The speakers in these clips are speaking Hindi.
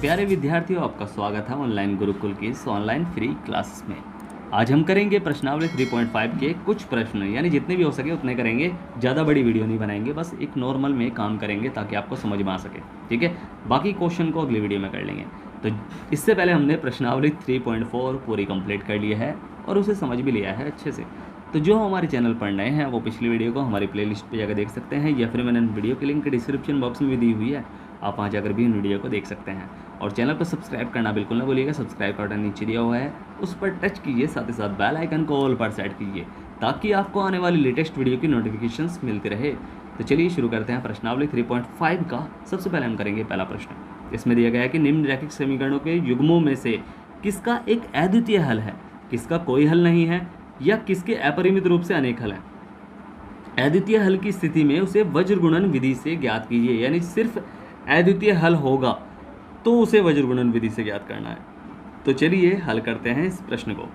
प्यारे विद्यार्थियों, आपका स्वागत है ऑनलाइन गुरुकुल की इस ऑनलाइन फ्री क्लास में। आज हम करेंगे प्रश्नावली 3.5 के कुछ प्रश्न, यानी जितने भी हो सके उतने करेंगे। ज़्यादा बड़ी वीडियो नहीं बनाएंगे, बस एक नॉर्मल में काम करेंगे ताकि आपको समझ में आ सके। ठीक है, बाकी क्वेश्चन को अगली वीडियो में कर लेंगे। तो इससे पहले हमने प्रश्नावली 3.4 पूरी कंप्लीट कर लिया है और उसे समझ भी लिया है अच्छे से। तो जो हमारे चैनल पर नए हैं वो पिछली वीडियो को हमारी प्लेलिस्ट पे जाकर देख सकते हैं, या फिर मैंने वीडियो की लिंक डिस्क्रिप्शन बॉक्स में भी दी हुई है, आप वहाँ जाकर भी इन वीडियो को देख सकते हैं। और चैनल को सब्सक्राइब करना बिल्कुल ना भूलिएगा। सब्सक्राइब का बटन नीचे दिया हुआ है, उस पर टच कीजिए, साथ ही साथ बेल आइकन को ऑल पर सेट कीजिए ताकि आपको आने वाली लेटेस्ट वीडियो की नोटिफिकेशंस मिलती रहे। तो चलिए शुरू करते हैं प्रश्नावली 3.5 का। सबसे पहले हम करेंगे पहला प्रश्न। इसमें दिया गया है कि निम्नलिखित समीकरणों के युग्मों में से किसका एक अद्वितीय हल है, किसका कोई हल नहीं है, या किसके अपरिमित रूप से अनेक हल हैं। अद्वितीय हल की स्थिति में उसे वज्र गुणन विधि से ज्ञात कीजिए, यानी सिर्फ अद्वितीय हल होगा तो उसे वज्र गुणन विधि से ज्ञात करना है। तो चलिए हल करते हैं इस प्रश्न को।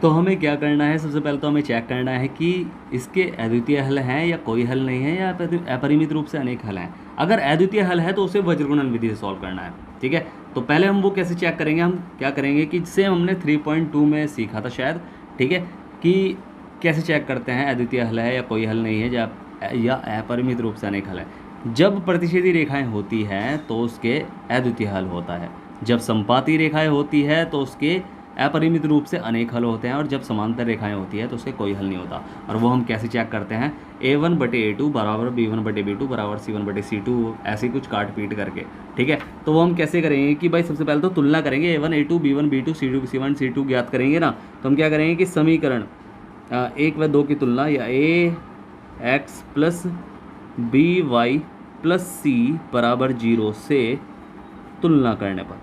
तो हमें क्या करना है, सबसे पहले तो हमें चेक करना है कि इसके अद्वितीय हल हैं या कोई हल नहीं है, या अपरिमित रूप से अनेक हल हैं। अगर अद्वितीय हल है तो उसे वज्र गुणन विधि से सॉल्व करना है। ठीक है, तो पहले हम वो कैसे चेक करेंगे, हम क्या करेंगे कि सेम हमने 3.2 में सीखा था शायद। ठीक है, कि कैसे चेक करते हैं अद्वितीय हल है या कोई हल नहीं है, या अपरिमित रूप से अनेक हल है। जब प्रतिच्छेदी रेखाएं होती हैं तो उसके अद्वितीय हल होता है, जब संपाती रेखाएं होती है तो उसके अपरिमित रूप से अनेक हल होते हैं, और जब समांतर रेखाएं होती है तो उसके कोई हल नहीं होता। और वो हम कैसे चेक करते हैं, a1/a2 बराबर b1/b2 बराबर c1/c2, ऐसे कुछ काट पीट करके। ठीक है, तो वो हम कैसे करेंगे कि भाई सबसे पहले तो तुलना करेंगे, a1 a2 b1 b2 c2 c1 c2 ज्ञात करेंगे ना। तो हम क्या करेंगे कि समीकरण 1 व 2 की तुलना, या ax plus by plus c बराबर 0 से तुलना करने पर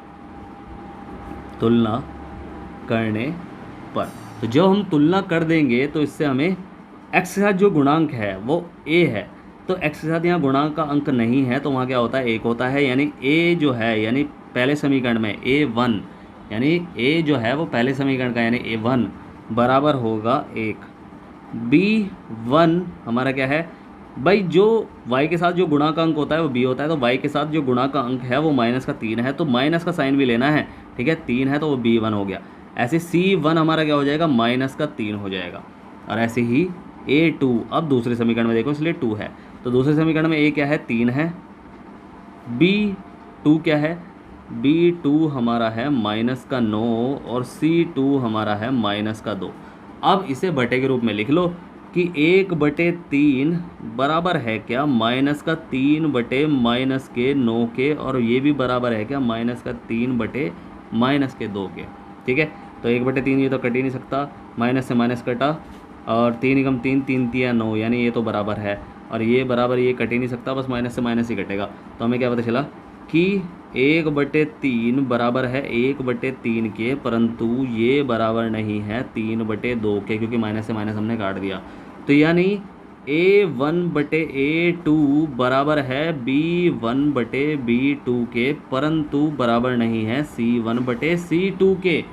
तो जब हम तुलना कर देंगे तो इससे हमें x के साथ जो गुणांक है वो a है, तो x के साथ यहाँ गुणांक का अंक नहीं है, तो वहाँ क्या होता है, 1 होता है। यानी a जो है, यानी पहले समीकरण में a1, यानी a जो है वो पहले समीकरण का, यानी a1 बराबर होगा 1। b1 हमारा क्या है भाई, जो y के साथ जो गुणा का अंक होता है वो b होता है, तो y के साथ जो गुणा का अंक है वो -3 है, तो माइनस का साइन भी लेना है। ठीक है, 3 है तो वो b1 हो गया। ऐसे c1 हमारा क्या हो जाएगा, -3 हो जाएगा। और ऐसे ही a2, अब दूसरे समीकरण में देखो, इसलिए 2 है, तो दूसरे समीकरण में a क्या है, 3 है, b2 क्या है, b2 हमारा है -9 और c2 हमारा है -2। अब इसे बटे के रूप में लिख लो कि 1/3 बराबर है क्या, -3/-9 के, और ये भी बराबर है क्या, -3/-2 के। ठीक है, तो 1/3 ये तो कट ही नहीं सकता, माइनस से माइनस कटा, और 3 एकम 3, 3 तिया 9, यानी ये तो बराबर है, और ये बराबर ये कट ही नहीं सकता, बस माइनस से माइनस ही कटेगा। तो हमें क्या पता चला कि 1/3 बराबर है 1/3 के, परंतु ये बराबर नहीं है 3/2 के, क्योंकि माइनस से माइनस हमने काट दिया। तो यानी a1/a2 बराबर है b1/b2 के, परंतु बराबर नहीं है c1/c2 के।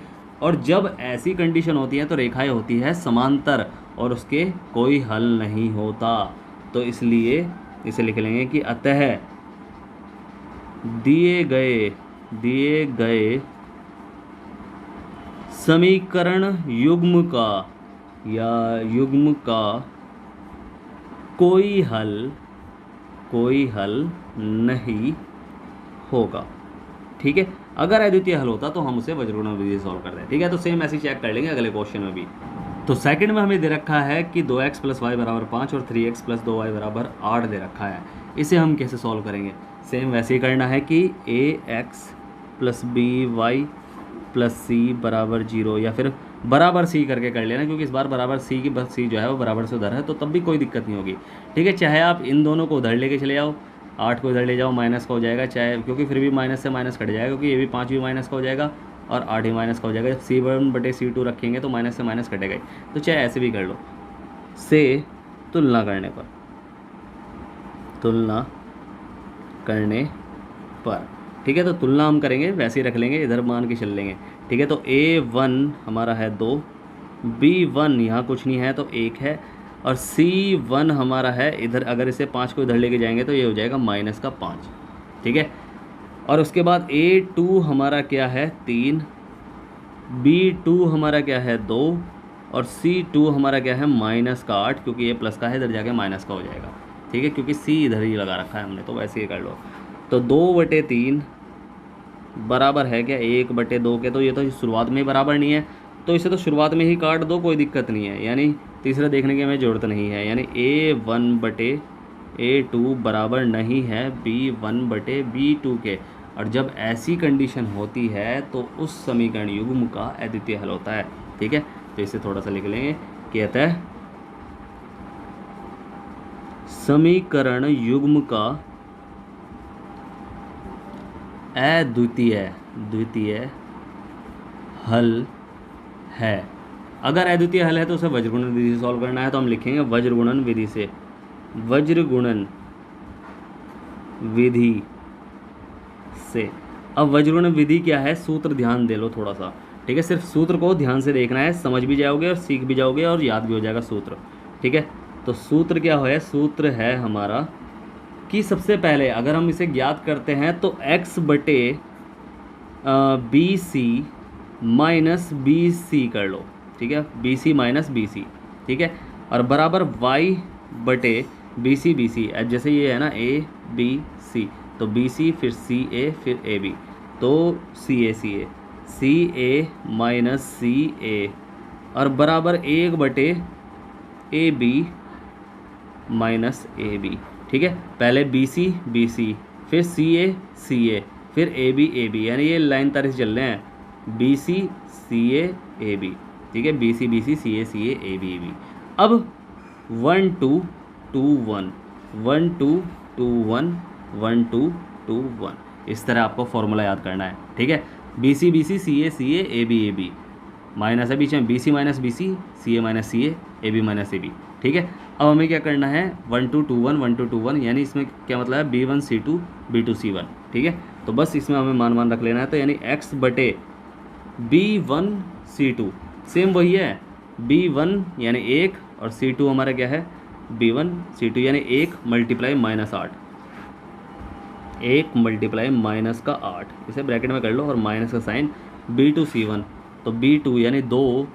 और जब ऐसी कंडीशन होती है तो रेखाएं होती है समांतर और उसके कोई हल नहीं होता। तो इसलिए इसे लिख लेंगे कि अतः दिए गए समीकरण युग्म का कोई हल नहीं होगा। ठीक है, अगर अद्वितीय हल होता तो हम उसे वज्र गुणन विधि से सॉल्व करते हैं। ठीक है, तो सेम ऐसे चेक कर लेंगे अगले क्वेश्चन में भी। तो सेकंड में हमें दे रखा है कि 2x + y बराबर 5 और 3x + 2y बराबर 8 दे रखा है। इसे हम कैसे सॉल्व करेंगे, सेम वैसे ही करना है कि ax + by + c बराबर 0, या फिर बराबर c करके कर लेना, क्योंकि इस बार बराबर c की बस c जो है वो बराबर से उधर है, तो तब भी कोई दिक्कत नहीं होगी। ठीक है, चाहे आप इन दोनों को उधर लेके चले जाओ, 8 को इधर ले जाओ, माइनस का हो जाएगा, चाहे, क्योंकि फिर भी माइनस से माइनस कट जाएगा, क्योंकि ये भी 5 भी माइनस का हो जाएगा और 8 भी माइनस का हो जाएगा। जब c1/c2 रखेंगे तो माइनस से माइनस कटेगा ही, तो चाहे ऐसे भी कर लो। से तुलना करने पर ठीक है, तो तुलना हम करेंगे वैसे ही रख लेंगे, इधर मान के चल लेंगे। ठीक है, तो a1 हमारा है 2, b1 यहाँ कुछ नहीं है तो 1 है, और c1 हमारा है इधर, अगर इसे 5 को इधर लेके जाएंगे तो ये हो जाएगा -5। ठीक है, और उसके बाद A2 हमारा क्या है 3, B2 हमारा क्या है 2 और C2 हमारा क्या है -8, क्योंकि ये प्लस का है इधर जाके माइनस का हो जाएगा। ठीक है, क्योंकि C इधर ही लगा रखा है हमने, तो वैसे ही कर लो। तो 2/3 बराबर है क्या 1/2 के, तो ये तो शुरुआत में ही बराबर नहीं है, तो इसे तो शुरुआत में ही काट दो, कोई दिक्कत नहीं है, यानी तीसरा देखने की हमें ज़रूरत नहीं है। यानी A1/A2 बराबर नहीं है B1/B2 के। और जब ऐसी कंडीशन होती है तो उस समीकरण युग्म का अद्वितीय हल होता है। ठीक है, तो इसे थोड़ा सा लिख लेंगे, कहता है समीकरण युग्म का द्वितीय हल है। अगर अद्वितीय हल है तो उसे वज्रगुणन विधि से सॉल्व करना है, तो हम लिखेंगे वज्रगुणन विधि से। वज्रगुणन विधि से, अब वज्रगुणन विधि क्या है, सूत्र ध्यान दे लो थोड़ा सा। ठीक है, सिर्फ सूत्र को ध्यान से देखना है, समझ भी जाओगे और सीख भी जाओगे और याद भी हो जाएगा सूत्र। ठीक है, तो सूत्र क्या है, सूत्र है हमारा कि सबसे पहले अगर हम इसे ज्ञात करते हैं तो x/BC माइनस BC कर लो। ठीक है, BC माइनस BC। ठीक है, और बराबर y/BC जैसे ये है ना ABC, तो BC फिर CA फिर AB, तो CA माइनस CA और बराबर 1/AB माइनस AB। ठीक है, पहले BC फिर CA फिर AB, यानी ये लाइन तरह से चल रहे हैं BC CA AB। ठीक है, BC CA AB। अब 1 2 2 1 1 2 2 1 1 2 2 1, इस तरह आपको फॉर्मूला याद करना है। ठीक है, BC CA AB माइनस है बीच में, BC minus BC CA minus CA AB minus AB। ठीक है, अब हमें क्या करना है 1 2 2 1 1 2 2 1, यानी इसमें क्या मतलब है B1 C2 B2 C1। ठीक है, तो बस इसमें हमें मान रख लेना है, तो यानी x/B1 C2 सेम वही है, B1 यानी 1 और C2 हमारा क्या है B1 C2 यानी 1 मल्टीप्लाई -8, 1 मल्टीप्लाई -8, इसे ब्रैकेट में कर लो और माइनस का साइन B2 C1, तो B2 यानी 2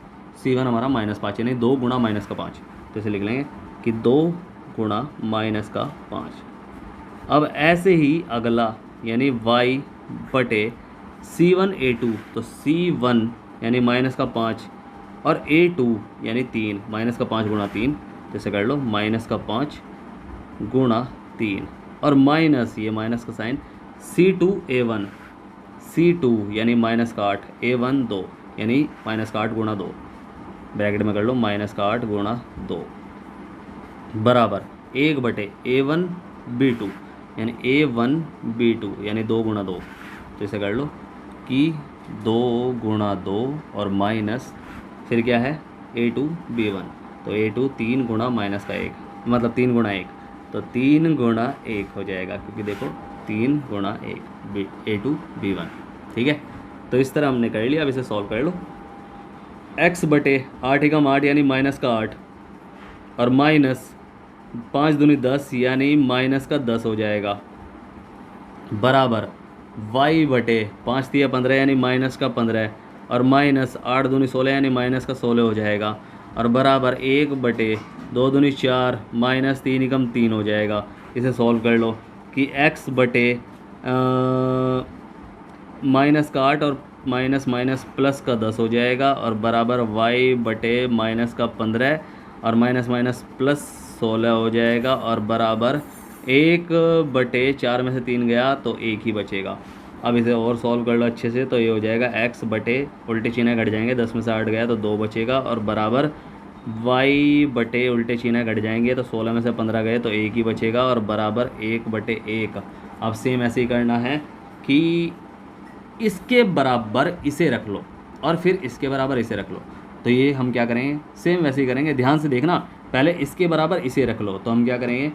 C1 हमारा -5, यानी 2 गुणा -5, तो इसे लिख लेंगे कि 2 गुणा -5। अब ऐसे ही अगला यानी y/C1A2, तो C1 यानी -5 और A2 यानी 3 -5 गुणा 3, जैसे कर लो -5 गुणा 3 और माइनस ये माइनस का साइन C2A1 C2 यानी -8 A1 2 यानी -8 गुणा 2, ब्रैकेट में कर लो -8 गुणा 2 बराबर 1/A1 B2 यानी A1 B2 यानी 2 गुणा 2, तो इसे कर लो कि 2 गुणा 2 और माइनस फिर क्या है A2 B1, तो A2 3 गुणा -1 मतलब 3 गुणा 1, तो 3 गुणा 1 हो जाएगा, क्योंकि देखो 3 गुणा 1 A2 B1। ठीक है, तो इस तरह हमने कर लिया। अब इसे सॉल्व कर लो, x/8 यानी -8 और माइनस 5 दूनी 10 यानी -10 हो जाएगा, बराबर y/5 3 15 यानी -15 और माइनस 8 दूनी 16 यानी -16 हो जाएगा, और बराबर 1/2 दूनी 4 -3 एकम 3 हो जाएगा। इसे सॉल्व कर लो कि x/-8 और माइनस प्लस का 10 हो जाएगा, और बराबर y/-15 और माइनस प्लस 16 हो जाएगा, और बराबर 1/4 में से 3 गया तो 1 ही बचेगा। अब इसे और सॉल्व कर लो अच्छे से, तो ये हो जाएगा x/उल्टे चिन्ह घट जाएंगे, 10 में से 8 गया तो 2 बचेगा, और बराबर y/उल्टे चिन्ह घट जाएंगे, तो 16 में से 15 गए तो 1 ही बचेगा, और बराबर 1/1। अब सेम ऐसे ही करना है कि इसके बराबर इसे रख लो और फिर इसके बराबर इसे रख लो, तो ये हम क्या करेंगे सेम वैसे ही करेंगे। ध्यान से देखना, पहले इसके बराबर इसे रख लो, तो हम क्या करेंगे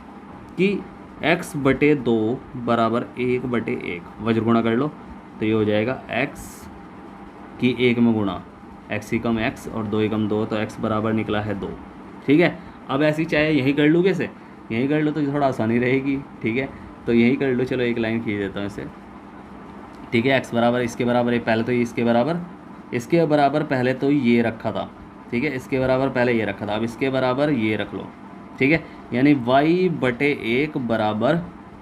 कि x/2 बराबर 1/1 वज्र गुणा कर लो, तो ये हो जाएगा x की 1 में गुणा, x ही कम x और 2 ही कम 2, तो x बराबर निकला है 2। ठीक है, अब ऐसी चाहे यही कर लूँ, कैसे यही कर लो तो थोड़ा आसानी रहेगी। ठीक है, तो यही कर लो, चलो एक लाइन खींच देता हूँ इसे, ठीक है। एक्स बराबर इसके बराबर है, पहले तो ये इसके बराबर पहले तो ये रखा था, ठीक है, इसके बराबर पहले ये रखा था, अब इसके बराबर ये रख लो, ठीक है। यानी y बटे 1 बराबर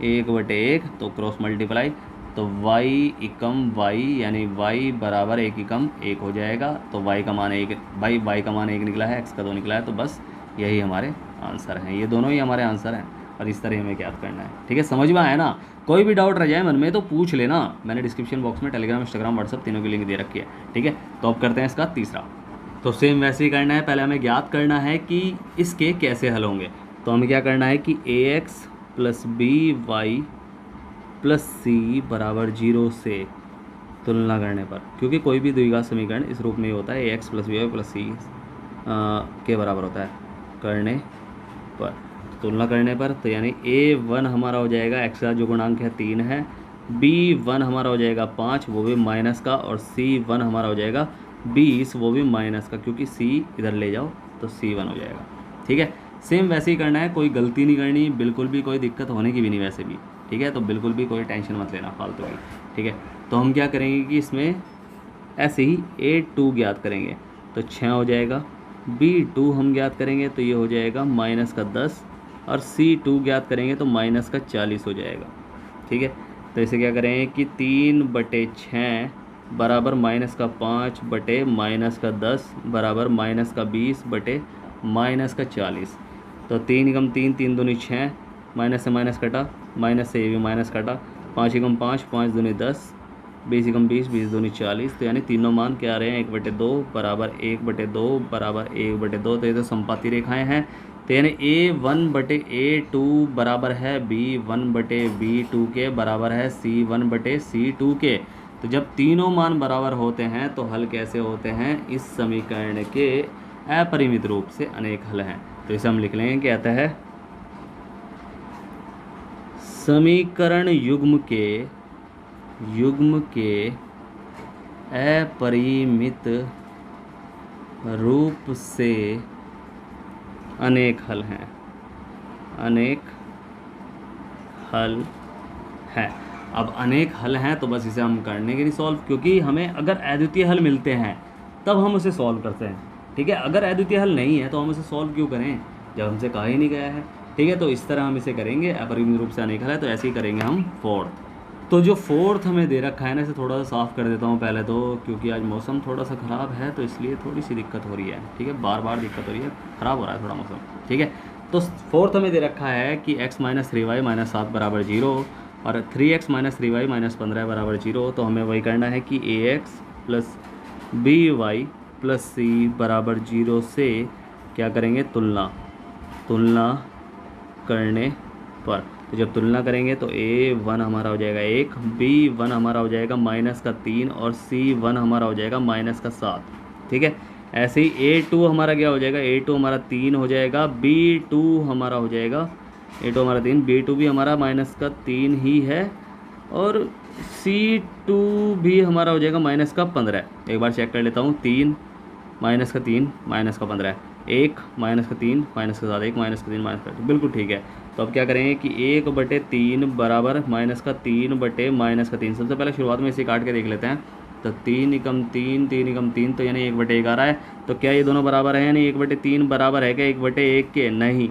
1/1, तो क्रॉस मल्टीप्लाई, तो y एकम y यानी y बराबर 1 एकम 1 हो जाएगा। तो y का मान 1, y का मान 1 निकला है, x का 2 निकला है, तो बस यही हमारे आंसर हैं, ये दोनों ही हमारे आंसर हैं। और इस तरह हमें याद करना है, ठीक है। समझ में आया ना? कोई भी डाउट रह जाए मन में तो पूछ लेना, मैंने डिस्क्रिप्शन बॉक्स में टेलीग्राम, इंस्टाग्राम, व्हाट्सअप तीनों की लिंक दे रखी है, ठीक है। तो अब करते हैं इसका तीसरा। तो सेम वैसे ही करना है, पहले हमें ज्ञात करना है कि इसके कैसे हल होंगे। तो हमें क्या करना है कि ax plus B Y plus C बराबर 0 से तुलना करने पर, क्योंकि कोई भी द्विघात समीकरण इस रूप में होता है, ax plus B Y plus C के बराबर होता है करने पर, तुलना करने पर। तो यानी a1 हमारा हो जाएगा, x का जो गुणांक है 3 है, b1 हमारा हो जाएगा 5 वो भी माइनस का, और c1 हमारा हो जाएगा 20 वो भी माइनस का, क्योंकि c इधर ले जाओ तो c1 हो जाएगा, ठीक है। सेम वैसे ही करना है, कोई गलती नहीं करनी, बिल्कुल भी कोई दिक्कत होने की भी नहीं वैसे भी, ठीक है। तो बिल्कुल भी कोई टेंशन मत लेना फालतू की, ठीक है। तो हम क्या करेंगे कि इसमें ऐसे ही a2 ज्ञात करेंगे तो 6 हो जाएगा, b2 हम ज्ञात करेंगे तो ये हो जाएगा माइनस का 10, और c2 ज्ञात करेंगे तो माइनस का 40 हो जाएगा, ठीक है। तो इसे क्या करेंगे कि 3/6 बराबर माइनस का 5 बटे माइनस का 10 बराबर माइनस का 20 बटे माइनस का 40। तो 3 एकम 3, 3 दूनी 6, माइनस से माइनस कटा, माइनस से ये भी माइनस कटा, 5 एकम 5, 5 दूनी 10, 20 एकम 20, 20 दूनी 40। तो यानी तीनों मान क्या आ रहे हैं, 1/2 बराबर 1/2 बराबर 1/2। तो ये तो संपाती रेखाएं हैं। तो यानी a1/a2 बराबर है b1/b2 के, बराबर है c1/c2 के। तो जब तीनों मान बराबर होते हैं तो हल कैसे होते हैं, इस समीकरण के अपरिमित रूप से अनेक हल हैं। तो इसे हम लिख लेंगे, कहता है समीकरण युग्म के अपरिमित रूप से अनेक हल हैं, अनेक हल हैं। अब अनेक हल हैं तो बस इसे हम करने के लिए सॉल्व, क्योंकि हमें अगर अद्वितीय हल मिलते हैं तब हम उसे सॉल्व करते हैं, ठीक है। अगर अद्वितीय हल नहीं है तो हम उसे सॉल्व क्यों करें जब हमसे कहा ही नहीं गया है, ठीक है। तो इस तरह हम इसे करेंगे, अपरिमित रूप से अनेक हल है तो ऐसे ही करेंगे हम फोर्थ। तो जो फोर्थ हमें दे रखा है ना, इसे थोड़ा सा साफ़ कर देता हूँ पहले तो, क्योंकि आज मौसम थोड़ा सा ख़राब है तो इसलिए थोड़ी सी दिक्कत हो रही है, ठीक है। बार बार दिक्कत हो रही है, ख़राब हो रहा है थोड़ा मौसम, ठीक है। तो फोर्थ हमें दे रखा है कि x - 3y - 7 बराबर 0 और 3x - 3y - 15 बराबर 0। तो हमें वही करना है कि ax plus by plus c बराबर 0 से क्या करेंगे, तुलना करने पर। तो जब तुलना करेंगे तो a1 हमारा हो जाएगा 1, b1 हमारा हो जाएगा -3 और c1 हमारा हो जाएगा -7, ठीक है। ऐसे ही a2 हमारा क्या हो जाएगा, a2 हमारा 3 हो जाएगा, b2 हमारा हो जाएगा, a2 हमारा 3, b2 भी हमारा -3 ही है, और c2 भी हमारा हो जाएगा -15। एक बार चेक कर लेता हूँ, 3 -3 -15, 1 -3 -7, 1 -3 -3, बिल्कुल ठीक है। तो अब क्या करेंगे कि 1/3 बराबर -3 बटे -3। सबसे पहले शुरुआत में इसे काट के देख लेते हैं। तो 3 एकम 3, 3 एकम 3, तो यानी 1/1 आ रहा है। तो क्या ये दोनों बराबर है, यानी 1/3 बराबर है क्या 1/1 के? नहीं।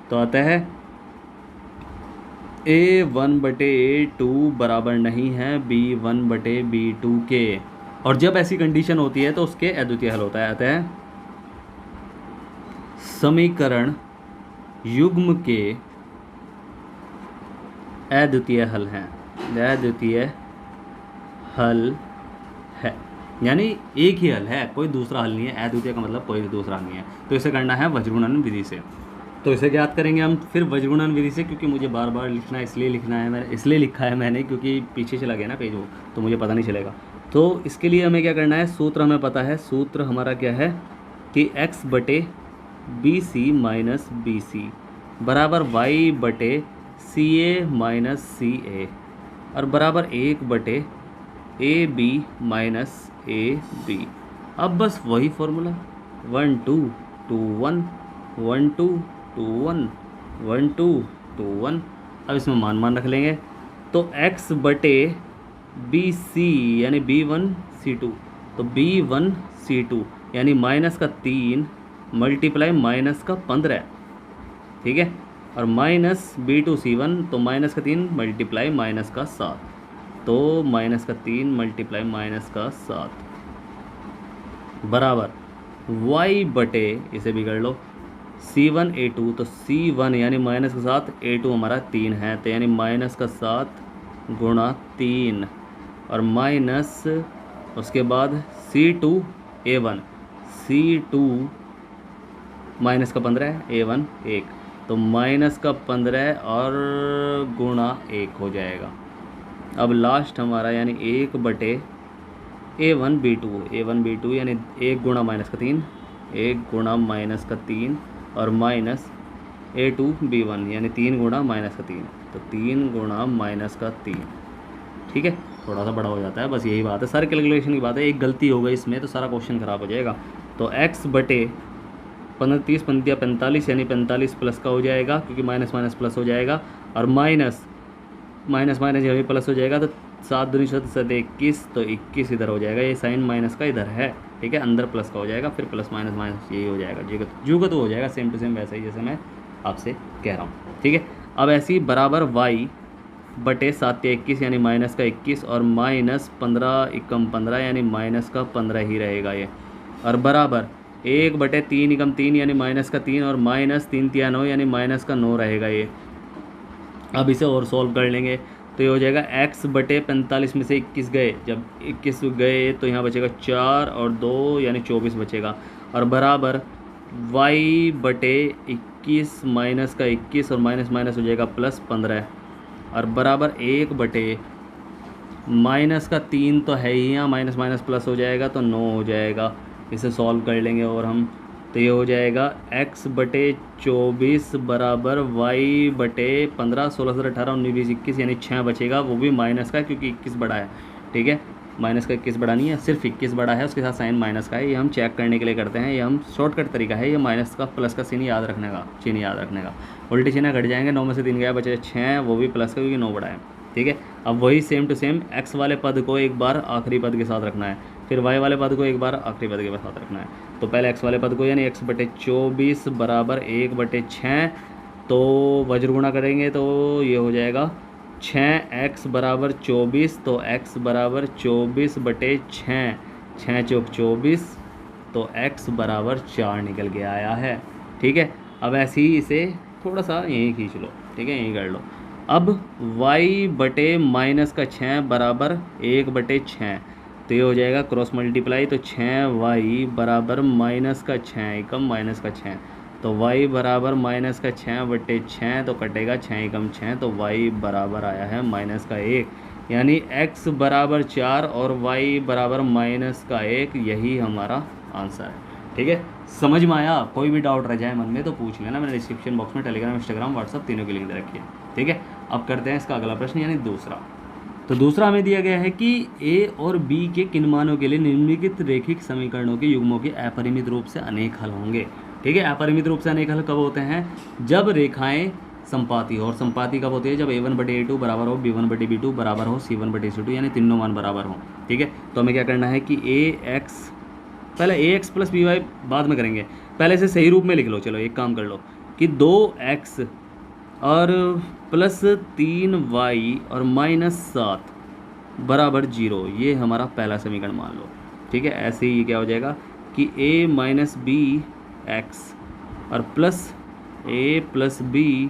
तो आता है a1/a2 बराबर नहीं है b1/b2 के। और जब ऐसी कंडीशन होती है तो उसके अद्वितीय हल होता है। आता है समीकरण युग्म के अद्वितीय हल हैं, अद्वितीय हल है, यानी एक ही हल है, कोई दूसरा हल नहीं है। अद्वितीय का मतलब कोई दूसरा नहीं है। तो इसे करना है वज्रगुणन विधि से। तो इसे ज्ञात करेंगे हम फिर वज्रगुणन विधि से, क्योंकि मुझे बार बार लिखना इसलिए लिखा है मैंने क्योंकि पीछे चला गया ना पेज वो, तो मुझे पता नहीं चलेगा। तो इसके लिए हमें क्या करना है, सूत्र हमें पता है। सूत्र हमारा क्या है कि x/BC माइनस BC बराबर y/CA माइनस CA और बराबर 1/AB माइनस AB। अब बस वही फॉर्मूला 1 2 2 1 1 2 2 1 1 2 2 1। अब इसमें मान रख लेंगे। तो x/BC BC यानी B1C2, तो B1C2 यानी माइनस का 3 मल्टीप्लाई माइनस का 15, ठीक है, और माइनस B2C1 तो माइनस का 3 मल्टीप्लाई माइनस का 7, तो माइनस का 3 मल्टीप्लाई माइनस का 7 बराबर y बटे, इसे बिगड़ लो, C1A2, तो C1 यानी माइनस का 7, A2 हमारा 3 है, तो यानी माइनस का 7 गुणा 3, और माइनस उसके बाद C2A1, C2 माइनस का 15 है, A1 1, तो माइनस का 15 और गुणा 1 हो जाएगा। अब लास्ट हमारा यानी 1 बटे A1B2 यानी 1 गुणा माइनस का 3, 1 गुणा माइनस का 3 और माइनस A2B1 यानी 3 गुणा माइनस का 3, तो 3 गुणा माइनस का 3, ठीक है, थोड़ा सा बड़ा हो जाता है, बस यही बात है, सारे कैलकुलेशन की बात है, एक गलती हो गई इसमें तो सारा क्वेश्चन ख़राब हो जाएगा। तो x बटे 15 30 पंतिया 45 यानी 45 प्लस का हो जाएगा, क्योंकि माइनस माइनस प्लस हो जाएगा, और माइनस माइनस माइनस यहाँ भी प्लस हो जाएगा, तो 7 दूनी 21, तो 21 इधर हो जाएगा, ये साइन माइनस का इधर है, ठीक है, अंदर प्लस का हो जाएगा, फिर प्लस माइनस माइनस यही हो जाएगा, जू का तो हो जाएगा सेम टू सेम वैसा ही जैसे मैं आपसे कह रहा हूँ, ठीक है। अब ऐसे ही बराबर y बटे 7 या 21 यानी माइनस का 21 और माइनस 15 एकम 15 यानी माइनस का 15 ही रहेगा ये, और बराबर 1 बटे 3 एकम 3 यानी माइनस का 3 और माइनस 3 तिया 9 यानी माइनस का 9 रहेगा ये। अब इसे और सॉल्व कर लेंगे तो ये हो जाएगा x बटे 45 में से 21 गए, जब 21 गए तो यहाँ बचेगा 4 और 2 यानी 24 बचेगा, और बराबर y बटे 21 माइनस का 21 और माइनस माइनस हो जाएगा प्लस 15, और बराबर 1 बटे माइनस का 3 तो है ही, यहाँ माइनस माइनस प्लस हो जाएगा तो 9 हो जाएगा। इसे सॉल्व कर लेंगे और हम, तो ये हो जाएगा x बटे 24 बराबर y बटे 15 16 17 18 19 20 21 यानी 6 बचेगा, वो भी माइनस का है क्योंकि 21 बड़ा है, ठीक है, माइनस का 21 बड़ा नहीं है, सिर्फ 21 बड़ा है, उसके साथ साइन माइनस का है, ये हम चेक करने के लिए करते हैं, ये हम शॉर्टकट तरीका है, ये माइनस का प्लस का चिन्ह याद रखने का, उल्टे चिन्ह घट जाएंगे, 9 में से 3 गया बचे 6, वो भी प्लस का क्योंकि 9 बड़ा है, ठीक है। अब वही सेम टू सेम x वाले पद को एक बार आखिरी पद के साथ रखना है, फिर y वाले पद को एक बार आखिरी पद के साथ रखना है, तो पहले x वाले पद को यानी x बटे 24 बराबर 1 बटे 6, तो वज्र गुणा करेंगे तो ये हो जाएगा 6x बराबर 24, तो x बराबर 24 बटे 6, 6 चौक 24, तो x बराबर 4 निकल के आया है, ठीक है। अब ऐसे ही इसे थोड़ा सा यहीं खींच लो, ठीक है, यहीं कर लो। अब y बटे माइनस का 6 बराबर 1 बटे 6, तो ये हो जाएगा क्रॉस मल्टीप्लाई, तो 6y बराबर माइनस का 6 एकम माइनस का 6, तो y बराबर माइनस का 6 बटे 6, तो कटेगा 6 एकम 6, तो y बराबर आया है माइनस का 1, यानी x बराबर 4 और y बराबर माइनस का 1, यही हमारा आंसर है, ठीक है। समझ में आया? कोई भी डाउट रह जाए मन में तो पूछ लेना, मैंने डिस्क्रिप्शन बॉक्स में टेलीग्राम इंस्टाग्राम व्हाट्सअप तीनों की लिंक दे रखी है, ठीक है। अब करते हैं इसका अगला प्रश्न यानी दूसरा। तो दूसरा हमें दिया गया है कि a और b के किन मानों के लिए निम्नलिखित रैखिक समीकरणों के युग्मों के अपरिमित रूप से अनेक हल होंगे, ठीक है। अपरिमित रूप से अनेक हल कब होते हैं? जब रेखाएं संपाती हो, और संपाती कब होती है? जब a1 बटे a2 बराबर हो, b1 बटे b2 बराबर हो, c1 बटे c2 यानी तीनों मान बराबर हो, ठीक है। तो हमें क्या करना है कि ax, पहले ax प्लस by बाद में करेंगे, पहले से सही रूप में लिख लो। चलो एक काम कर लो कि 2x और प्लस 3y और माइनस 7 बराबर 0, ये हमारा पहला समीकरण मान लो, ठीक है। ऐसे ही क्या हो जाएगा कि a माइनस बी एक्स और plus a plus B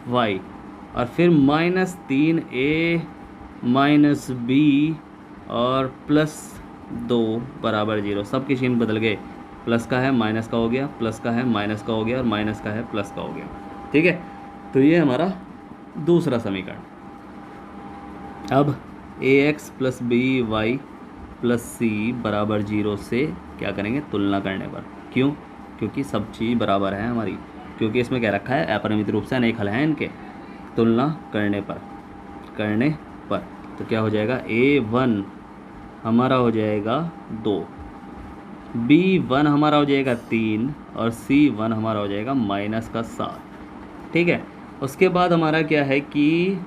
Y, और फिर माइनस 3a माइनस बी और प्लस 2 बराबर 0, सब के चिन्ह बदल गए, प्लस का है माइनस का हो गया, प्लस का है माइनस का हो गया, और माइनस का है प्लस का हो गया, ठीक है। तो ये हमारा दूसरा समीकरण। अब ax plus B Y plus C बराबर 0 से क्या करेंगे? तुलना करने पर। क्यों? क्योंकि सब चीज़ बराबर है हमारी, क्योंकि इसमें क्या रखा है? अपरिमित रूप से अनेक हल हैं इनके, तुलना करने पर तो क्या हो जाएगा? a1 हमारा हो जाएगा 2, b1 हमारा हो जाएगा 3 और c1 हमारा हो जाएगा माइनस का 7, ठीक है। उसके बाद हमारा क्या है कि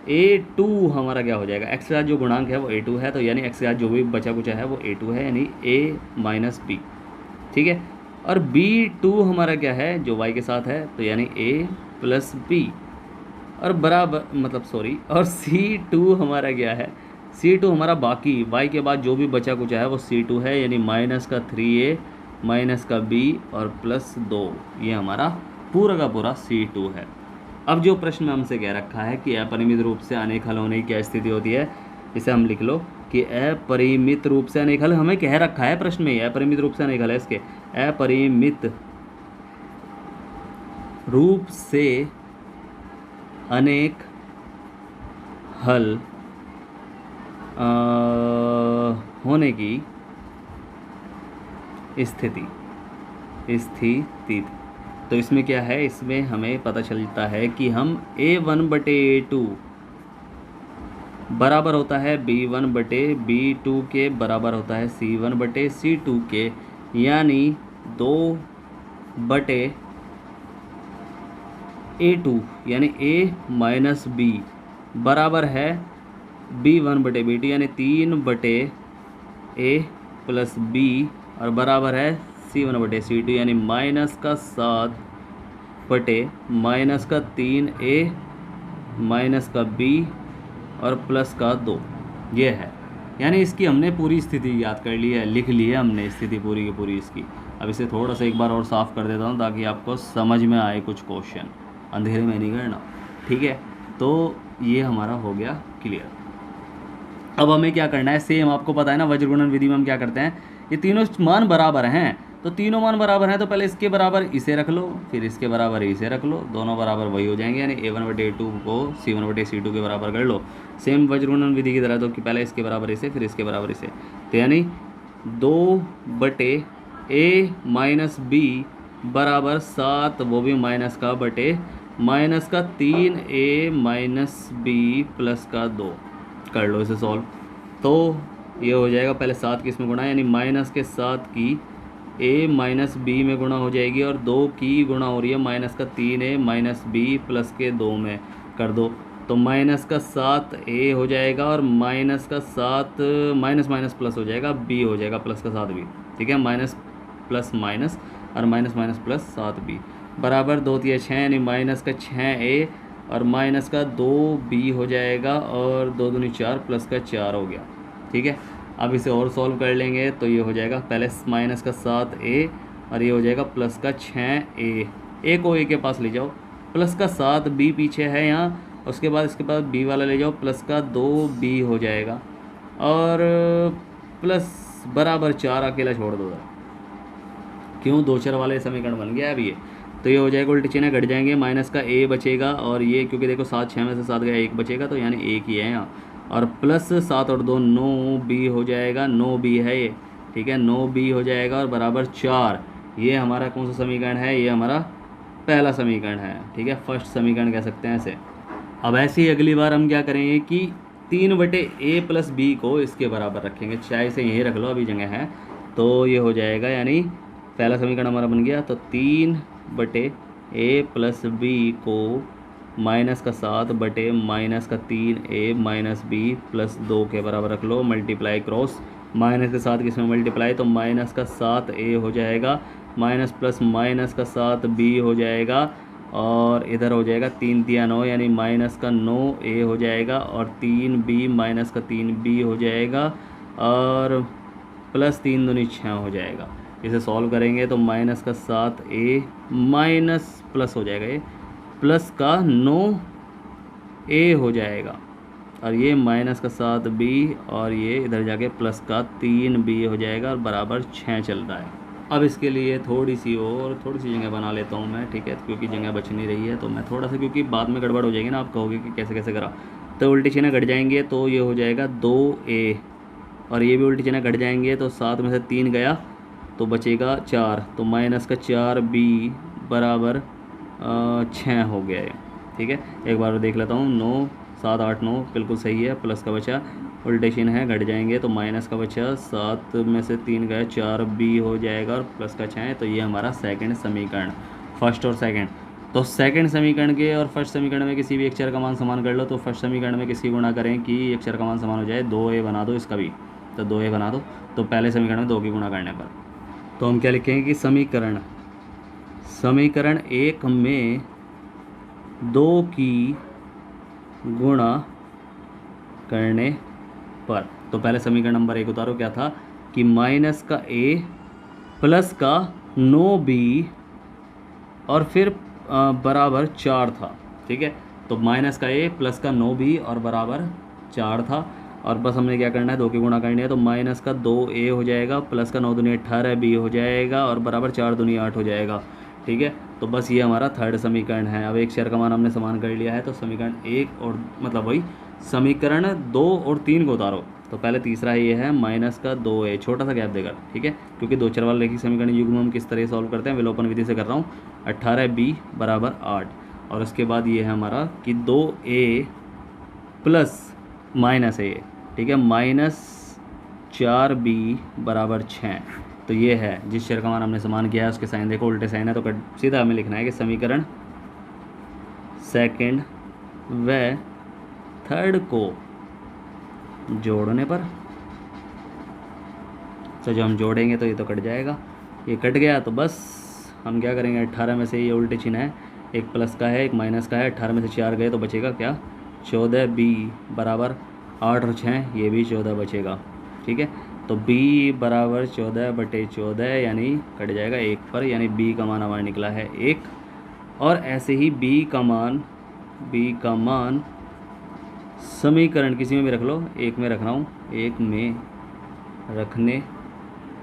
A2 हमारा क्या हो जाएगा, एक्स के साथ जो गुणांक है वो A2 है, तो यानी एक्स के साथ जो भी बचा कुचा है वो A2 है, यानी A माइनस बी, ठीक है। और B2 हमारा क्या है, जो y के साथ है, तो यानी A प्लस बी, और बराबर मतलब सॉरी, और C2 हमारा क्या है, C2 हमारा बाकी y के बाद जो भी बचा कुचा है वो C2 है, यानी माइनस का 3A माइनस का b और प्लस 2, ये हमारा पूरा का पूरा C2 है। अब जो प्रश्न में हमसे कह रखा है कि अपरिमित रूप से अनेक हल होने की क्या स्थिति होती है, इसे हम लिख लो कि अपरिमित रूप से अनेक हल, हमें कह रखा है प्रश्न में अपरिमित रूप से अनेक हल है, इसके अपरिमित रूप से अनेक हल होने की स्थिति। तो इसमें क्या है, इसमें हमें पता चलता है कि हम A1/A2 बराबर होता है B1/B2 के बराबर होता है C1/C2 के, यानी 2/A2 यानी A माइनस बी बराबर है B1/B2 यानी 3/A प्लस बी और बराबर है C1/C2 यानी माइनस का 7 माइनस का 3A माइनस का B और प्लस का 2, ये है। यानी इसकी हमने पूरी स्थिति याद कर ली है, लिख ली है हमने स्थिति पूरी की पूरी इसकी। अब इसे थोड़ा सा एक बार और साफ़ कर देता हूँ ताकि आपको समझ में आए कुछ क्वेश्चन, अंधेरे में नहीं करना, ठीक है। तो ये हमारा हो गया क्लियर। अब हमें क्या करना है, सेम आपको पता है ना वज्रगुणन विधि में हम क्या करते हैं, ये तीनों मान बराबर हैं, तो तीनों मान बराबर हैं तो पहले इसके बराबर इसे रख लो, फिर इसके बराबर इसे रख लो, दोनों बराबर वही हो जाएंगे, यानी A1/A2 को C1/C2 के बराबर कर लो, सेम वज्रगुणन विधि की तरह। तो कि पहले इसके बराबर इसे फिर इसके बराबर इसे, तो यानी 2/A माइनस बी बराबर 7, वो भी माइनस का बटे माइनस का 3A माइनस बी प्लस का 2, कर लो इसे सॉल्व। तो ये हो जाएगा, पहले 7 की इसमें गुणा, यानी माइनस के 7 की A माइनस बी में गुणा हो जाएगी, और 2 की गुणा हो रही है माइनस का 3A माइनस बी प्लस के 2 में, कर दो तो माइनस का 7A हो जाएगा और माइनस का 7 माइनस माइनस प्लस हो जाएगा, B हो जाएगा प्लस का 7B, ठीक है। माइनस प्लस माइनस और माइनस माइनस प्लस 7B बराबर 2 3 6, यानी माइनस का 6A और माइनस का 2B हो जाएगा, और 2 दूनी 4 प्लस का 4 हो गया, ठीक है। अब इसे और सॉल्व कर लेंगे तो ये हो जाएगा पहले माइनस का 7A और ये हो जाएगा प्लस का 6A, A को A के पास ले जाओ, प्लस का 7B पीछे है यहाँ, उसके बाद इसके पास B वाला ले जाओ, प्लस का 2B हो जाएगा, और प्लस बराबर 4 अकेला छोड़ दो, क्यों, 2 चर वाले समीकरण बन गया अब ये। तो ये हो जाएगा, उल्टे चिन्ह घट जाएंगे, माइनस का A बचेगा, और ये क्योंकि देखो 7 6 में से 7 गया 1 बचेगा, तो यानी 1 ही है यहाँ, और प्लस 7 और 2 9B हो जाएगा, 9B है ये, ठीक है, 9B हो जाएगा और बराबर 4। ये हमारा कौन सा समीकरण है, ये हमारा पहला समीकरण है, ठीक है, फर्स्ट समीकरण कह सकते हैं इसे। अब ऐसे ही अगली बार हम क्या करेंगे कि 3/A प्लस बी को इसके बराबर रखेंगे, चाहे इसे यहीं रख लो, अभी जगह है, तो ये हो जाएगा, यानी पहला समीकरण हमारा बन गया, तो 3/A प्लस बी को माइनस का 7 बटे माइनस का 3A माइनस बी प्लस 2 के बराबर रख लो, मल्टीप्लाई क्रॉस, माइनस के 7 किसमें मल्टीप्लाई, तो माइनस का 7A हो जाएगा, माइनस प्लस माइनस का 7B हो जाएगा, और इधर हो जाएगा 3 3 9, यानी माइनस का 9A हो जाएगा, और 3B माइनस का 3B हो जाएगा, और प्लस 3 दूनी 6 हो जाएगा। इसे सॉल्व करेंगे तो माइनस का 7A माइनस प्लस हो जाएगा, ये प्लस का 9A हो जाएगा, और ये माइनस का 7B, और ये इधर जाके प्लस का 3B हो जाएगा, और बराबर 6 चल रहा है। अब इसके लिए थोड़ी सी जगह बना लेता हूँ मैं, ठीक है, क्योंकि जगह बच नहीं रही है, तो मैं थोड़ा सा, क्योंकि बाद में गड़बड़ हो जाएगी ना, आप कहोगे कि कैसे कैसे करा, तो उल्टे चिन्ह घट जाएंगे, तो ये हो जाएगा 2A, और ये भी उल्टे चिन्ह घट जाएंगे, तो 7 में से 3 गया तो बचेगा 4, तो माइनस का 4B बराबर 6 हो गया है, ठीक है। एक बार देख लेता हूँ, 9 7 8 9 बिल्कुल सही है, प्लस का बचा, उल्टे चिन्ह है घट जाएंगे, तो माइनस का बचा, 7 में से 3 गया, 4B हो जाएगा, और प्लस का 6 है, तो ये हमारा सेकंड समीकरण, फर्स्ट और सेकंड। तो सेकंड समीकरण के और फर्स्ट समीकरण में किसी भी एक चर का मान समान कर लो, तो फर्स्ट समीकरण में किसकी गुणा करें कि एक चर का मान समान हो जाए, 2a बना दो इसका भी, तो 2a बना दो। तो पहले समीकरण में 2 की गुणा करने पर तो हम क्या लिखेंगे कि समीकरण 1 में 2 की गुणा करने पर, तो पहले समीकरण नंबर 1 उतारो, क्या था कि माइनस का a प्लस का 9b और फिर बराबर 4 था। ठीक है, तो माइनस का a प्लस का 9b और बराबर 4 था, और बस हमने क्या करना है, 2 की गुणा करनी है, तो माइनस का 2a हो जाएगा प्लस का 9 दूनी 18b हो जाएगा और बराबर 4 दूनी 8 हो जाएगा। ठीक है, तो बस ये हमारा थर्ड समीकरण है। अब एक चर का मान हमने समान कर लिया है, तो समीकरण 1 और मतलब वही समीकरण 2 और 3 को उतारो, तो पहले तीसरा ये है माइनस का 2a, छोटा सा गैप देकर। ठीक है, क्योंकि 2 चर वाले रैखिक समीकरण युग्म हम किस तरह सॉल्व करते हैं, विलोपन विधि से कर रहा हूँ। 18b बराबर 8, और उसके बाद ये है हमारा कि 2a प्लस माइनस a, ठीक है, माइनस 4b बराबर 6। तो ये है जिस चर का मान हमने समान किया है, उसके साइन देखो उल्टे साइन है, तो सीधा हमें लिखना है कि समीकरण सेकंड व थर्ड को जोड़ने पर, तो जब हम जोड़ेंगे तो ये तो कट जाएगा, ये कट गया, तो बस हम क्या करेंगे, 18 में से ये उल्टे चिन्ह है, एक प्लस का है एक माइनस का है, 18 में से 4 गए तो बचेगा क्या, 14b बराबर 8 और 6, ये भी 14 बचेगा। ठीक है, तो b बराबर 14/14 यानी कट जाएगा 1 पर, यानी b का मान हमारा निकला है 1। और ऐसे ही b का मान समीकरण किसी में भी रख लो, 1 में रख रहा हूँ, 1 में रखने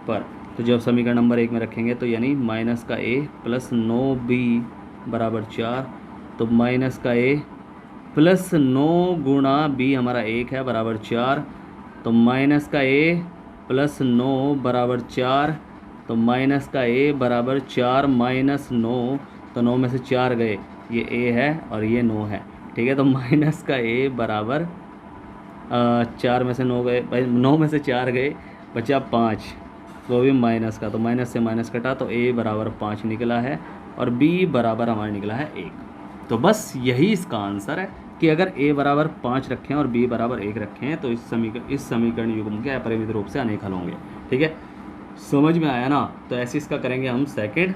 पर, तो जब समीकरण नंबर 1 में रखेंगे तो यानी माइनस का a प्लस 9b बराबर 4, तो माइनस का a प्लस 9 गुणा b हमारा 1 है बराबर 4, तो माइनस का a प्लस 9 बराबर 4, तो माइनस का a बराबर 4 माइनस 9, तो 9 में से 4 गए, ये a है और ये 9 है। ठीक है, तो माइनस का a बराबर 4 में से 9 गए, 9 में से 4 गए, बचा 5, तो भी माइनस का, तो माइनस से माइनस कटा, तो a बराबर 5 निकला है और b बराबर हमारा निकला है 1। तो बस यही इसका आंसर है कि अगर a बराबर 5 रखें और b बराबर 1 रखें तो इस समीकरण युग्म के अपरिमित रूप से अनेक हल होंगे। ठीक है, समझ में आया ना। तो ऐसे इसका करेंगे हम सेकंड।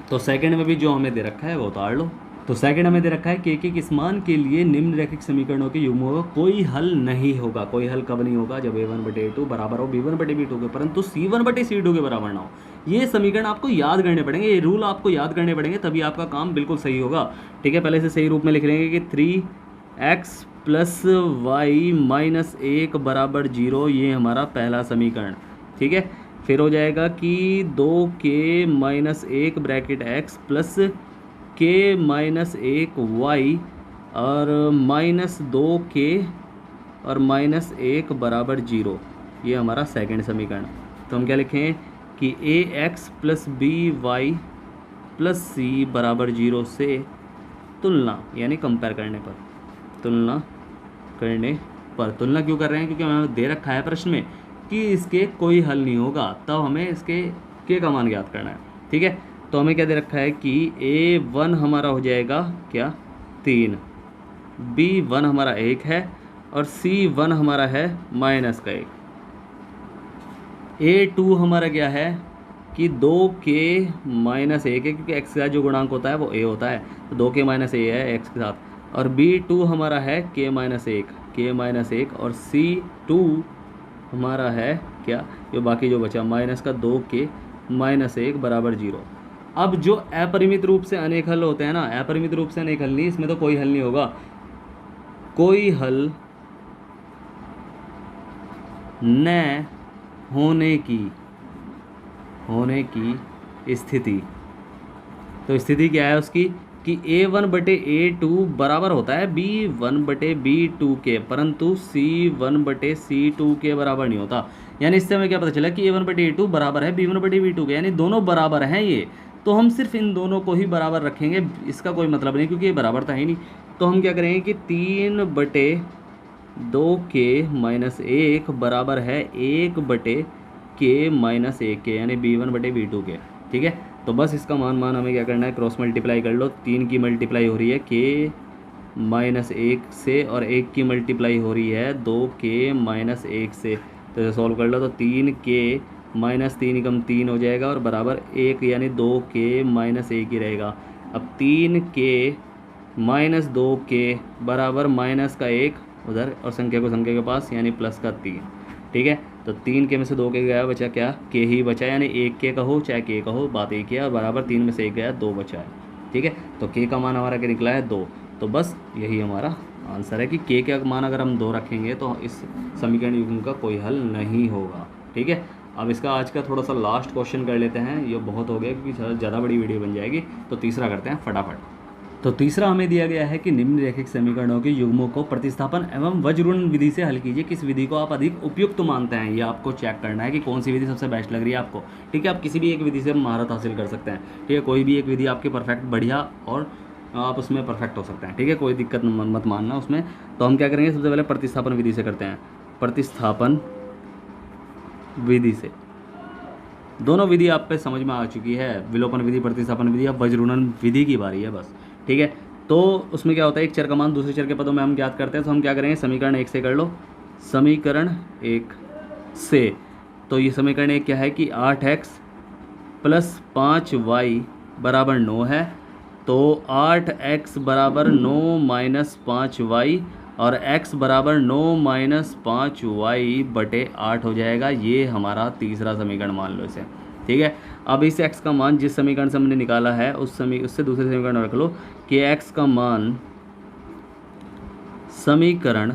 तो सेकंड में भी जो हमें दे रखा है वो उतार लो। तो सेकंड हमें दे रखा है कि किस मान के लिए निम्न रैखिक समीकरणों के युग्मों का कोई हल नहीं होगा। कोई हल कब नहीं होगा, जब a1/a2 बराबर हो b1/b2 के, परंतु c1/c2 के बराबर ना हो। ये समीकरण आपको याद करने पड़ेंगे, ये रूल आपको याद करने पड़ेंगे, तभी आपका काम बिल्कुल सही होगा। ठीक है, पहले से सही रूप में लिख लेंगे कि 3x प्लस वाई माइनस 1 बराबर 0, ये हमारा पहला समीकरण। ठीक है, फिर हो जाएगा कि 2k minus 1 bracket x plus k minus 1 y और माइनस 2k और माइनस 1 बराबर 0, ये हमारा सेकंड समीकरण। तो हम क्या लिखें कि ax plus by plus c बराबर 0 से तुलना, यानी कंपेयर करने पर, तुलना क्यों कर रहे हैं, क्योंकि हमें दे रखा है प्रश्न में कि इसके कोई हल नहीं होगा, तब हमें इसके k का मान ज्ञात करना है। ठीक है, तो हमें क्या दे रखा है कि a1 हमारा हो जाएगा क्या 3, b1 हमारा 1 है और c1 हमारा है माइनस का 1, a2 हमारा क्या है कि 2k माइनस 1 है, क्योंकि x का जो गुणांक होता है वो a होता है, तो 2k माइनस a है x के साथ, और b2 हमारा है k माइनस 1 और c2 हमारा है क्या, ये बाकी जो बचा माइनस का 2k माइनस 1 बराबर 0। अब जो अपरिमित रूप से अनेक हल होते हैं ना, अपरिमित रूप से अनेक हल नहीं, इसमें तो कोई हल नहीं होगा। कोई हल न होने की स्थिति, तो स्थिति क्या है उसकी कि a1/a2 बराबर होता है b1/b2 के, परंतु c1/c2 के बराबर नहीं होता। यानी इससे हमें क्या पता चला कि a1/a2 बराबर है b1/b2 के, यानी दोनों बराबर हैं ये, तो हम सिर्फ इन दोनों को ही बराबर रखेंगे, इसका कोई मतलब नहीं, क्योंकि ये बराबर था ही नहीं। तो हम क्या करेंगे कि 3/2k माइनस 1 बराबर है 1/k माइनस 1 के, यानी b1/b2 के। ठीक है, तो बस इसका मान हमें क्या करना है, क्रॉस मल्टीप्लाई कर लो। 3 की मल्टीप्लाई हो रही है k माइनस 1 से और 1 की मल्टीप्लाई हो रही है 2k माइनस 1 से। तो इसे सॉल्व कर लो तो 3k माइनस 3 कम 3 हो जाएगा और बराबर 1 यानी 2k माइनस 1 ही रहेगा। अब 3k माइनस 2k बराबर माइनस का 1 उधर और संख्या को संख्या के पास यानी प्लस का 3। ठीक है, तो 3k में से 2k गया, बचा क्या, k ही बचा, यानी 1k कहो चाहे k कहो बात एक ही है, और बराबर 3 में से 1 गया 2 बचा है। ठीक है, तो k का मान हमारा क्या निकला है 2। तो बस यही हमारा आंसर है कि k का मान अगर हम 2 रखेंगे तो इस समीकरण युग्म का कोई हल नहीं होगा। ठीक है, अब इसका आज का थोड़ा सा लास्ट क्वेश्चन कर लेते हैं, ये बहुत हो गया क्योंकि ज़्यादा बड़ी वीडियो बन जाएगी। तो तीसरा करते हैं फटाफट। तो तीसरा हमें दिया गया है कि निम्नलिखित समीकरणों के युग्मों को प्रतिस्थापन एवं वज्रगुणन विधि से हल कीजिए। किस विधि को आप अधिक उपयुक्त मानते हैं, ये आपको चेक करना है कि कौन सी विधि सबसे बेस्ट लग रही है आपको। ठीक है, आप किसी भी एक विधि से महारत हासिल कर सकते हैं। ठीक है, कोई भी एक विधि आपकी परफेक्ट बढ़िया और आप उसमें परफेक्ट हो सकते हैं। ठीक है, कोई दिक्कत मत मानना उसमें। तो हम क्या करेंगे, सबसे पहले प्रतिस्थापन विधि से करते हैं। प्रतिस्थापन विधि से दोनों विधि आप पे समझ में आ चुकी है, विलोपन विधि, प्रतिस्थापन विधि। अब वज्रगुणन विधि की बारी है बस। ठीक है, तो उसमें क्या होता है, एक चर का मान दूसरे चर के पदों में हम ज्ञात करते हैं। तो हम क्या करेंगे, समीकरण 1 से कर लो। समीकरण 1 से तो ये समीकरण 1 क्या है कि 8x प्लस 5y बराबर 9 है। तो 8x बराबर 9 माइनस 5y और x बराबर 9 माइनस 5y बटे 8 हो जाएगा। ये हमारा तीसरा समीकरण मान लो इसे। ठीक है, अब इस x का मान जिस समीकरण से हमने निकाला है उससे दूसरे समीकरण में रख लो कि x का मान समीकरण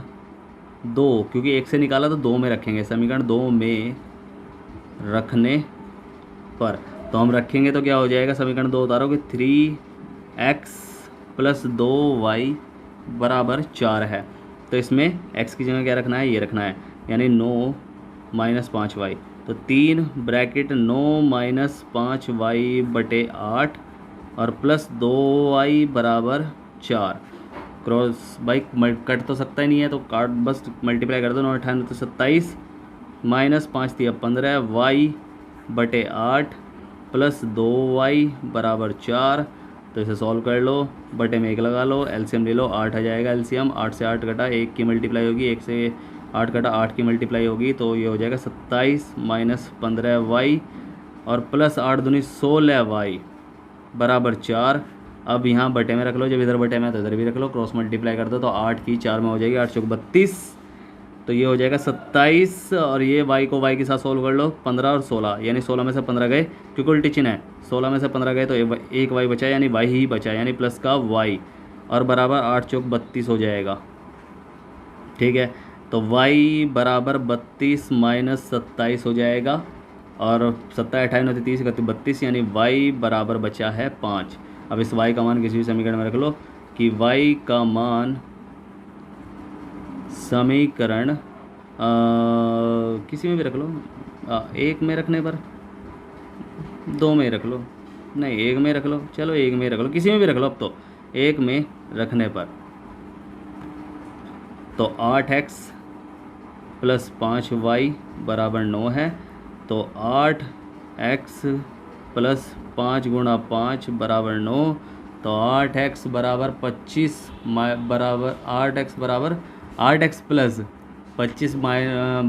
2, क्योंकि 1 से निकाला तो 2 में रखेंगे, समीकरण 2 में रखने पर तो हम रखेंगे तो क्या हो जाएगा, समीकरण 2 उतारो कि 3x प्लस 2y बराबर 4 है। तो इसमें x की जगह क्या रखना है, ये रखना है, यानी 9 माइनस 5y। तो 3 ब्रैकेट 9 माइनस 5y बटे 8 और प्लस 2y बराबर 4। क्रॉस बाई कट तो सकता ही नहीं है, तो काट बस मल्टीप्लाई कर दो। 9 8 तो 27 माइनस 5 थी अब 15 y बटे 8 प्लस 2y बराबर 4। तो इसे सॉल्व कर लो, बटे में 1 लगा लो, एलसीएम ले लो, 8 आ जाएगा एलसीएम। 8 से 8 कटा, 1 की मल्टीप्लाई होगी, 1 से 8 कटा 8 की मल्टीप्लाई होगी, तो ये हो जाएगा 27 माइनस 15y और प्लस 8 दूनी 16y बराबर 4। अब यहाँ बटे में रख लो, जब इधर बटे में तो इधर भी रख लो, क्रॉस मल्टीप्लाई कर दो तो 8 की 4 में हो जाएगी, 8 चौक 32, तो ये हो जाएगा 27। और ये y को y के साथ सोल्व कर लो, 15 और 16, यानी 16 में से 15 गए क्योंकि उल्टी चिन्ह है, 16 में से 15 गए तो एक y बचा, यानी y ही बचा, यानी प्लस का y और बराबर 8 चौक 32 हो जाएगा। ठीक है, तो y बराबर 32 माइनस 27 हो जाएगा और 27 28 29 30 32, यानी y बराबर बचा है 5। अब इस y का मान किसी भी समीकरण में रख लो कि y का मान समीकरण किसी में भी रख लो, 1 में रखने पर, 2 में रख लो, नहीं 1 में रख लो, चलो 1 में रख लो, किसी में भी रख लो। अब तो 1 में रखने पर तो 8x प्लस 5y बराबर 9 है। तो 8x प्लस 5 गुणा 5 बराबर 9, तो 8x बराबर 25 बराबर 8x प्लस 25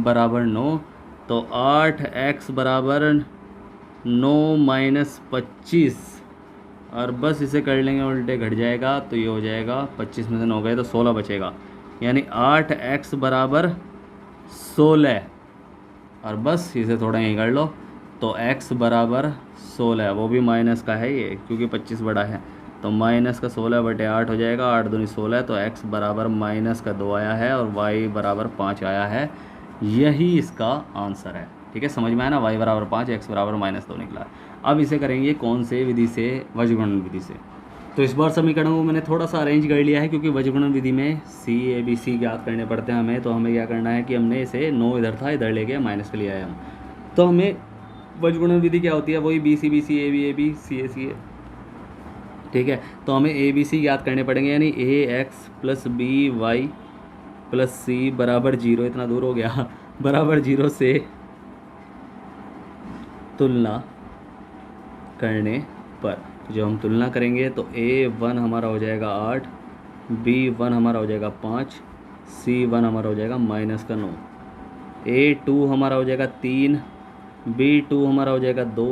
बराबर 9, तो 8x बराबर 9 माइनस 25 और बस इसे कर लेंगे उल्टे, घट जाएगा, तो ये हो जाएगा 25 में से 9 गए तो 16 बचेगा, यानी 8x बराबर 16 और बस इसे थोड़ा यहीं कर लो, तो x बराबर 16, वो भी माइनस का है ये क्योंकि 25 बड़ा है, तो माइनस का 16 बटे 8 हो जाएगा, 8 दूनी 16, तो x बराबर माइनस का 2 आया है और y बराबर 5 आया है। यही इसका आंसर है। ठीक है, समझ में आया ना, y बराबर 5, x बराबर माइनस 2 निकला। अब इसे करेंगे कौन से विधि से, वज्रगुणन विधि से। तो इस बार समीकरणों को मैंने थोड़ा सा अरेंज कर लिया है क्योंकि वज्रगुणन विधि में C A B C ज्ञात करने पड़ते हैं हमें। तो हमें क्या करना है कि हमने इसे 9 इधर था, इधर लेके माइनस के लिए आए हम। तो हमें वज्रगुणन विधि क्या होती है, वही B C B C A B A B C A C A। ठीक है, तो हमें A B C ज्ञात करने पड़ेंगे, यानी AX plus BY plus C बराबर 0, इतना दूर हो गया, बराबर 0 से तुलना करने पर। तो जब हम तुलना करेंगे तो A1 हमारा हो जाएगा 8, B1 हमारा हो जाएगा 5, C1 हमारा हो जाएगा -9, A2 हमारा हो जाएगा 3, B2 हमारा हो जाएगा 2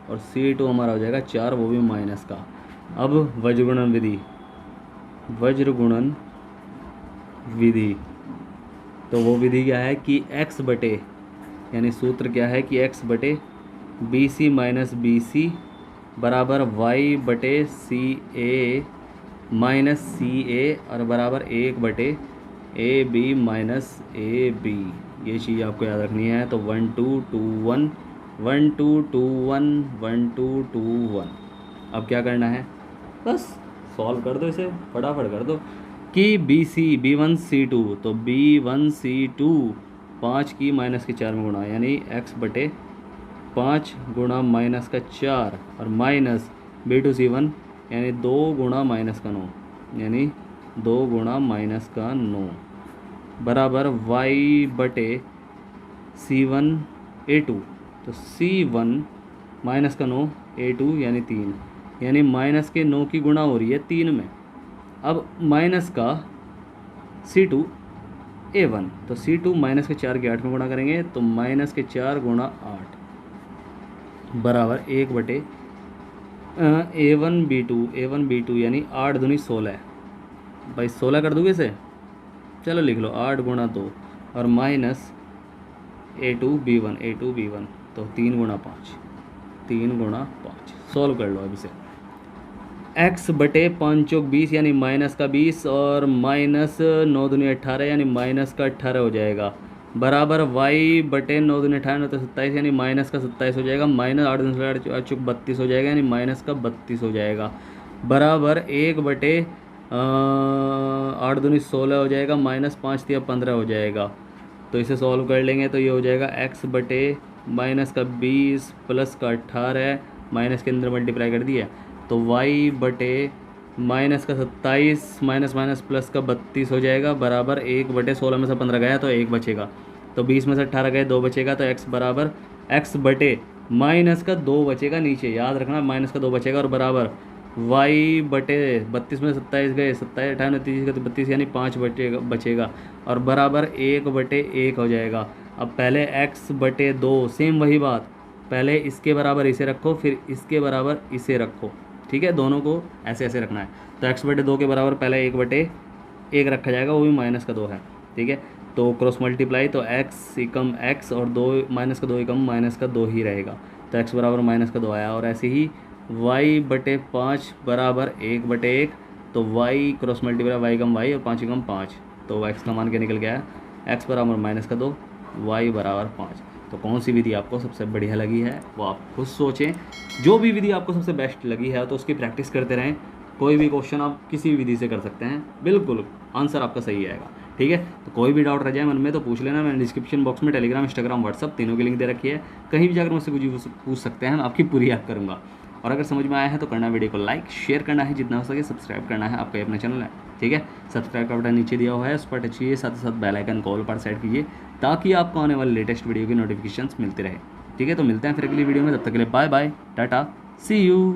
और C2 हमारा हो जाएगा 4, वो भी माइनस का। अब वज्रगुणन विधि, तो वो विधि क्या है कि x बटे, यानी सूत्र क्या है कि x बटे BC माइनस BC बराबर y बटे CA माइनस CA और बराबर 1 बटे AB माइनस AB। ये चीज़ आपको याद रखनी है। तो 1 2 2 1 1 2 2 1 1 2 2 1। अब क्या करना है, बस सॉल्व कर दो इसे, फटाफट कर दो कि B1 C2, तो B1 C2 5 की माइनस के 4 में गुणा, यानी x बटे 5 गुणा माइनस का 4 और माइनस B2 C1 यानी 2 गुणा माइनस का 9, यानी 2 गुणा माइनस का 9 बराबर y बटे C1 A2, तो C1 माइनस का 9 A2 यानी 3, यानी माइनस के 9 की गुणा हो रही है 3 में। अब माइनस का C2 A1, तो C2 माइनस के 4 के 8 में गुणा करेंगे, तो माइनस के 4 गुणा 8 बराबर 1 बटे A1 B2 यानी 8 दूनी 16, भाई 16 कर दोगे इसे, चलो लिख लो 8 गुणा 2 और माइनस A2 B1 तो 3 गुणा 5 सॉल्व कर लो अब इसे। x बटे 5 चौक 20 यानी माइनस का 20 और माइनस 9 दूनी 18 यानी माइनस का 18 हो जाएगा बराबर y बटे 9 दूनी 18 तो 27 यानी माइनस का 27 हो जाएगा, माइनस 8 दूनी 8 चौक 32 हो जाएगा, यानी माइनस का 32 हो जाएगा बराबर 1 बटे 8 दूनी 16 हो जाएगा, माइनस 5 तिया 15 हो जाएगा। तो इसे सॉल्व कर लेंगे तो ये हो जाएगा x बटे माइनस का 20 प्लस का 18 माइनस के अंदर मल्टीप्लाई कर दिया, तो y बटे माइनस का 27 माइनस माइनस प्लस का 32 हो जाएगा बराबर 1 बटे 16 में से 15 गया तो 1 बचेगा, तो 20 में से 18 गए 2 बचेगा, तो x बराबर x बटे माइनस का 2 बचेगा, नीचे याद रखना माइनस का 2 बचेगा और बराबर y बटे 32 में 27 गए 27 18 30 तो 32 यानी 5 बचेगा और बराबर 1 बटे 1 हो जाएगा। अब पहले x बटे 2 सेम वही बात, पहले इसके बराबर इसे रखो फिर इसके बराबर इसे रखो, ठीक है, दोनों को ऐसे ऐसे रखना है। तो x बटे 2 के बराबर पहले 1 बटे 1 रखा जाएगा, वो भी माइनस का 2 है, ठीक है, तो क्रॉस मल्टीप्लाई, तो x एकम x और 2 माइनस का 2 एकम माइनस का 2 ही रहेगा, तो x बराबर माइनस का 2 आया। और ऐसे ही y बटे 5 बराबर 1 बटे 1, तो y क्रॉस मल्टीप्लाई y कम y और 5 एकम 5, तो x का मान क्या निकल गया, x बराबर माइनस का 2 y बराबर 5। तो कौन सी विधि आपको सबसे बढ़िया लगी है वो आप खुद सोचें, जो भी विधि आपको सबसे बेस्ट लगी है तो उसकी प्रैक्टिस करते रहें। कोई भी क्वेश्चन आप किसी भी विधि से कर सकते हैं, बिल्कुल आंसर आपका सही आएगा, ठीक है। तो कोई भी डाउट रह जाए मन में तो पूछ लेना, मैंने डिस्क्रिप्शन बॉक्स में टेलीग्राम इंस्टाग्राम व्हाट्सअप तीनों की लिंक दे रखी है, कहीं भी जाकर मुझसे कुछ पूछ सकते हैं, मैं आपकी पूरी हेल्प करूँगा। और अगर समझ में आया है तो करना वीडियो को लाइक शेयर करना है, जितना हो सके सब्सक्राइब करना है, आपका अपना चैनल है, ठीक है। सब्सक्राइब का बटन नीचे दिया हुआ है, उस पर टच कीजिए, साथ ही साथ बेल आइकन कॉल पर सेट कीजिए ताकि आपको आने वाले लेटेस्ट वीडियो की नोटिफिकेशंस मिलती रहे, ठीक है। तो मिलते हैं फिर अगली वीडियो में, तब तक के लिए बाय बाय टाटा सी यू।